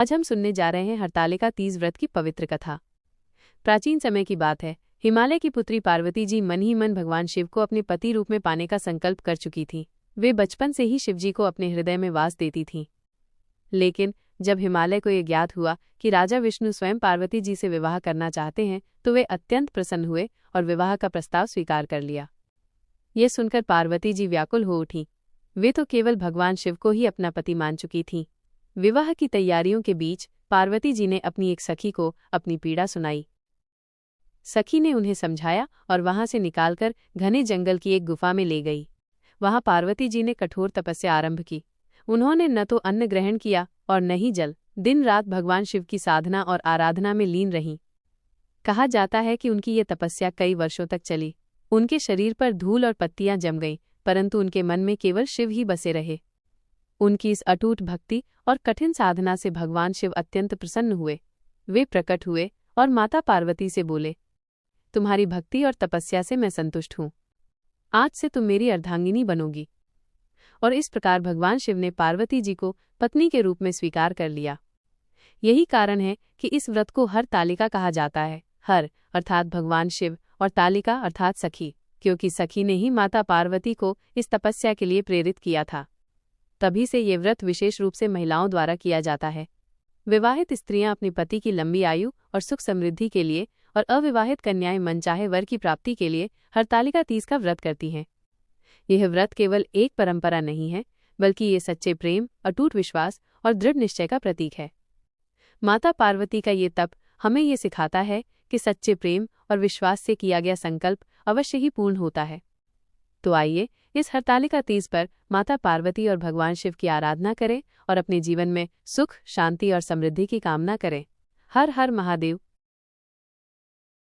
आज हम सुनने जा रहे हैं हरतालिका तीज व्रत की पवित्र कथा। प्राचीन समय की बात है। हिमालय की पुत्री पार्वती जी मन ही मन भगवान शिव को अपने पति रूप में पाने का संकल्प कर चुकी थीं। वे बचपन से ही शिवजी को अपने हृदय में वास देती थीं। लेकिन जब हिमालय को ये ज्ञात हुआ कि राजा विष्णु स्वयं पार्वती जी से विवाह करना चाहते हैं तो वे अत्यंत प्रसन्न हुए और विवाह का प्रस्ताव स्वीकार कर लिया। ये सुनकर पार्वती जी व्याकुल हो उठीं। वे तो केवल भगवान शिव को ही अपना पति मान चुकी थीं। विवाह की तैयारियों के बीच पार्वती जी ने अपनी एक सखी को अपनी पीड़ा सुनाई। सखी ने उन्हें समझाया और वहां से निकालकर घने जंगल की एक गुफा में ले गई। वहां पार्वती जी ने कठोर तपस्या आरंभ की। उन्होंने न तो अन्न ग्रहण किया और न ही जल। दिन रात भगवान शिव की साधना और आराधना में लीन रहीं। कहा जाता है कि उनकी ये तपस्या कई वर्षों तक चली। उनके शरीर पर धूल और पत्तियां जम गईं, परंतु उनके मन में केवल शिव ही बसे रहे। उनकी इस अटूट भक्ति और कठिन साधना से भगवान शिव अत्यंत प्रसन्न हुए। वे प्रकट हुए और माता पार्वती से बोले, तुम्हारी भक्ति और तपस्या से मैं संतुष्ट हूँ। आज से तुम मेरी अर्धांगिनी बनोगी। और इस प्रकार भगवान शिव ने पार्वती जी को पत्नी के रूप में स्वीकार कर लिया। यही कारण है कि इस व्रत को हरतालिका कहा जाता है। हर अर्थात भगवान शिव और तालिका अर्थात सखी, क्योंकि सखी ने ही माता पार्वती को इस तपस्या के लिए प्रेरित किया था। तभी से ये व्रत विशेष रूप से महिलाओं द्वारा किया जाता है। विवाहित स्त्रियां अपने पति की लंबी आयु और सुख समृद्धि के लिए और अविवाहित कन्याएं मनचाहे वर की प्राप्ति के लिए हरतालिका तीज का व्रत करती हैं। यह व्रत केवल एक परंपरा नहीं है, बल्कि ये सच्चे प्रेम, अटूट विश्वास और दृढ़ निश्चय का प्रतीक है। माता पार्वती का ये तप हमें ये सिखाता है कि सच्चे प्रेम और विश्वास से किया गया संकल्प अवश्य ही पूर्ण होता है। तो आइए इस हरतालिका तीज पर माता पार्वती और भगवान शिव की आराधना करें और अपने जीवन में सुख, शांति और समृद्धि की कामना करें। हर हर महादेव।